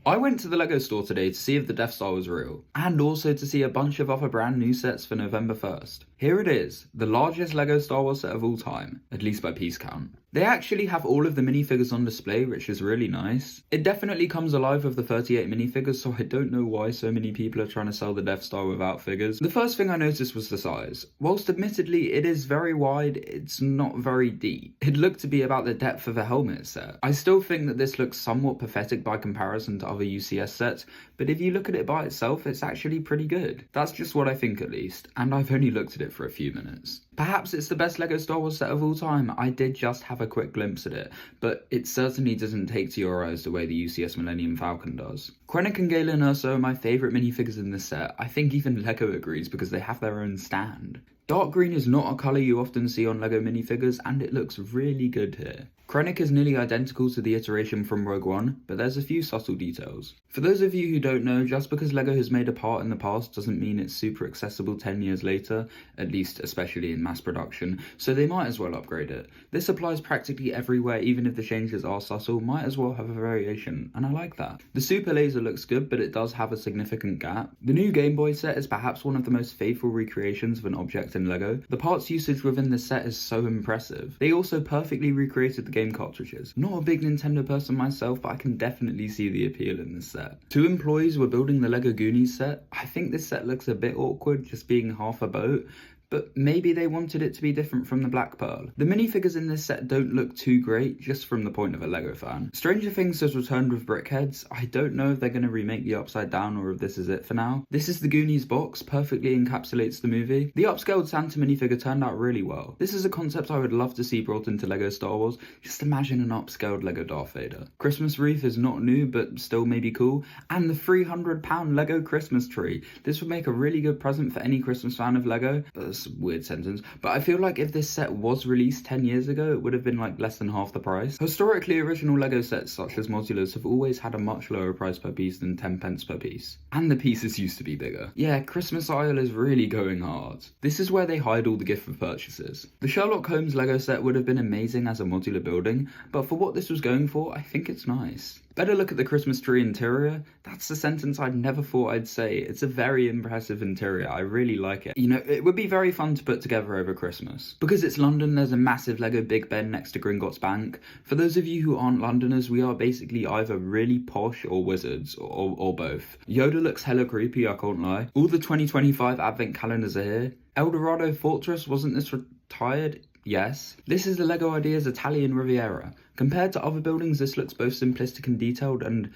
I went to the LEGO store today to see if the Death Star was real, and also to see a bunch of other brand new sets for November 1st. Here it is, the largest LEGO Star Wars set of all time, at least by piece count. They actually have all of the minifigures on display, which is really nice. It definitely comes alive with the 38 minifigures, so I don't know why so many people are trying to sell the Death Star without figures. The first thing I noticed was the size. Whilst admittedly it is very wide, it's not very deep. It looked to be about the depth of a helmet set. I still think that this looks somewhat pathetic by comparison to other UCS sets, but if you look at it by itself, it's actually pretty good. That's just what I think at least, and I've only looked at it for a few minutes. Perhaps it's the best LEGO Star Wars set of all time. I did just have a quick glimpse at it, but it certainly doesn't take to your eyes the way the UCS Millennium Falcon does. Krennic and Galen Erso are my favourite minifigures in this set. I think even LEGO agrees because they have their own stand. Dark green is not a colour you often see on LEGO minifigures, and it looks really good here. Krennic is nearly identical to the iteration from Rogue One, but there's a few subtle details. For those of you who don't know, just because LEGO has made a part in the past doesn't mean it's super accessible 10 years later, at least especially in mass production, so they might as well upgrade it. This applies practically everywhere, even if the changes are subtle, might as well have a variation, and I like that. The super laser looks good, but it does have a significant gap. The new Game Boy set is perhaps one of the most faithful recreations of an object in LEGO. The parts usage within this set is so impressive. They also perfectly recreated the game cartridges. Not a big Nintendo person myself, but I can definitely see the appeal in this set. Two employees were building the LEGO Goonies set. I think this set looks a bit awkward, just being half a boat, but maybe they wanted it to be different from the Black Pearl. The minifigures in this set don't look too great, just from the point of a LEGO fan. Stranger Things has returned with Brickheads. I don't know if they're going to remake the Upside Down or if this is it for now. This is the Goonies box, perfectly encapsulates the movie. The upscaled Santa minifigure turned out really well. This is a concept I would love to see brought into LEGO Star Wars. Just imagine an upscaled LEGO Darth Vader. Christmas wreath is not new, but still maybe cool. And the £300 LEGO Christmas tree. This would make a really good present for any Christmas fan of LEGO. That's a weird sentence, but I feel like if this set was released 10 years ago, it would have been like less than half the price. Historically, original LEGO sets such as modulars have always had a much lower price per piece than 10 pence per piece. And the pieces used to be bigger. Yeah, Christmas Isle is really going hard. This is where they hide all the gift for purchases. The Sherlock Holmes LEGO set would have been amazing as a modular building, but for what this was going for, I think it's nice. Better look at the Christmas tree interior. That's a sentence I'd never thought I'd say. It's a very impressive interior. I really like it. You know, it would be very fun to put together over Christmas. Because it's London, there's a massive LEGO Big Ben next to Gringotts Bank. For those of you who aren't Londoners, we are basically either really posh or wizards, or both. Yoda looks hella creepy, I can't lie. All the 2025 advent calendars are here. Eldorado Fortress, wasn't this retired? Yes. This is the LEGO Ideas Italian Riviera. Compared to other buildings, this looks both simplistic and detailed, and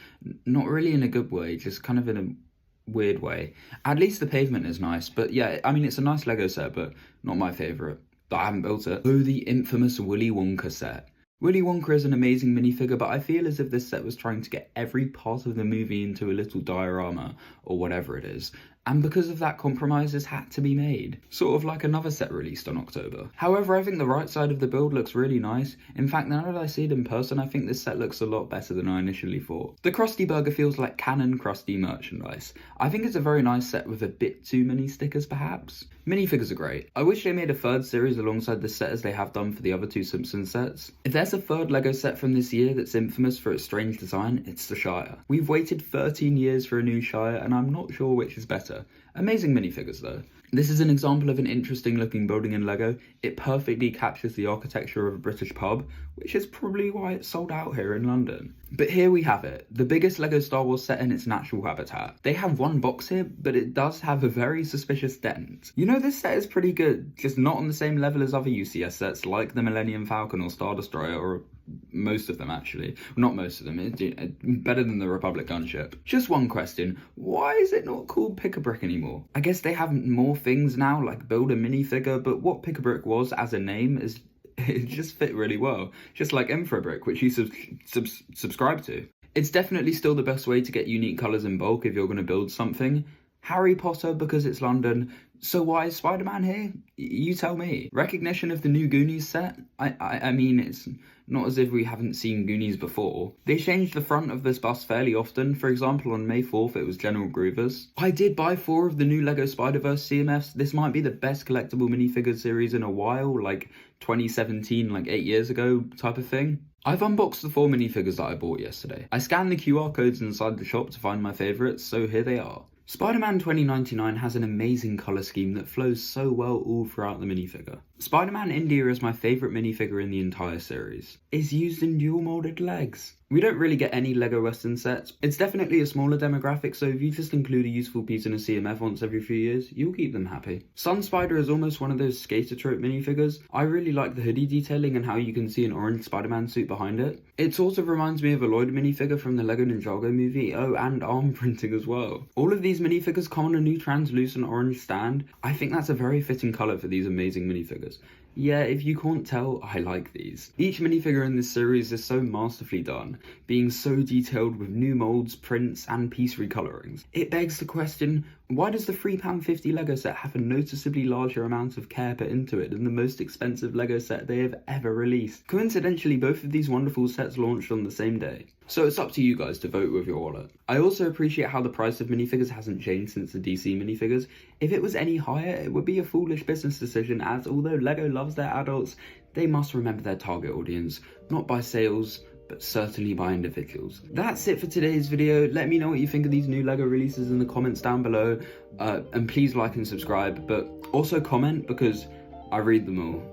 not really in a good way, just kind of in a weird way. At least the pavement is nice, but yeah, I mean, it's a nice LEGO set, but not my favourite. I haven't built it. Oh, the infamous Willy Wonka set. Willy Wonka is an amazing minifigure, but I feel as if this set was trying to get every part of the movie into a little diorama, or whatever it is. And because of that, compromises had to be made. Sort of like another set released in October. However, I think the right side of the build looks really nice. In fact, now that I see it in person, I think this set looks a lot better than I initially thought. The Krusty Burger feels like canon Krusty merchandise. I think it's a very nice set with a bit too many stickers, perhaps. Minifigures are great. I wish they made a third series alongside this set as they have done for the other two Simpsons sets. If there's a third LEGO set from this year that's infamous for its strange design, it's the Shire. We've waited 13 years for a new Shire, and I'm not sure which is better. Amazing minifigures though. This is an example of an interesting looking building in LEGO. It perfectly captures the architecture of a British pub, which is probably why it's sold out here in London. But here we have it, the biggest LEGO Star Wars set in its natural habitat. They have one box here, but it does have a very suspicious dent. You know, this set is pretty good, just not on the same level as other UCS sets like the Millennium Falcon or Star Destroyer, or most of them actually. Not most of them, better than the Republic gunship. Just one question, why is it not called Pick-a-Brick anymore? I guess they have more things now, like build a minifigure, but what Pick-a-Brick was as a name is, it just fit really well. Just like Emperor Brick, which you subscribe to. It's definitely still the best way to get unique colours in bulk if you're going to build something. Harry Potter because it's London. So why is Spiderman here? You tell me. Recognition of the new Goonies set? I mean, it's not as if we haven't seen Goonies before. They changed the front of this bus fairly often. For example, on May 4th, it was General Groover's. I did buy 4 of the new LEGO Spiderverse CMFs. This might be the best collectible minifigure series in a while, like 2017, like 8 years ago type of thing. I've unboxed the 4 minifigures that I bought yesterday. I scanned the QR codes inside the shop to find my favourites, so here they are. Spider-Man 2099 has an amazing colour scheme that flows so well all throughout the minifigure. Spider-Man India is my favourite minifigure in the entire series. It's used in dual moulded legs. We don't really get any LEGO Western sets. It's definitely a smaller demographic, so if you just include a useful piece in a CMF once every few years, you'll keep them happy. Sun Spider is almost one of those skater trope minifigures. I really like the hoodie detailing and how you can see an orange Spider-Man suit behind it. It sort of reminds me of a Lloyd minifigure from the LEGO Ninjago movie, oh, and arm printing as well. All of these minifigures come on a new translucent orange stand. I think that's a very fitting colour for these amazing minifigures. Yeah, if you can't tell, I like these. Each minifigure in this series is so masterfully done, being so detailed with new moulds, prints, and piece recolorings. It begs the question, why does the £3.50 LEGO set have a noticeably larger amount of care put into it than the most expensive LEGO set they have ever released? Coincidentally, both of these wonderful sets launched on the same day. So it's up to you guys to vote with your wallet. I also appreciate how the price of minifigures hasn't changed since the DC minifigures. If it was any higher, it would be a foolish business decision, as although LEGO loves their adults, they must remember their target audience, not by sales, but certainly by individuals. That's it for today's video. Let me know what you think of these new LEGO releases in the comments down below, and please like and subscribe, but also comment because I read them all.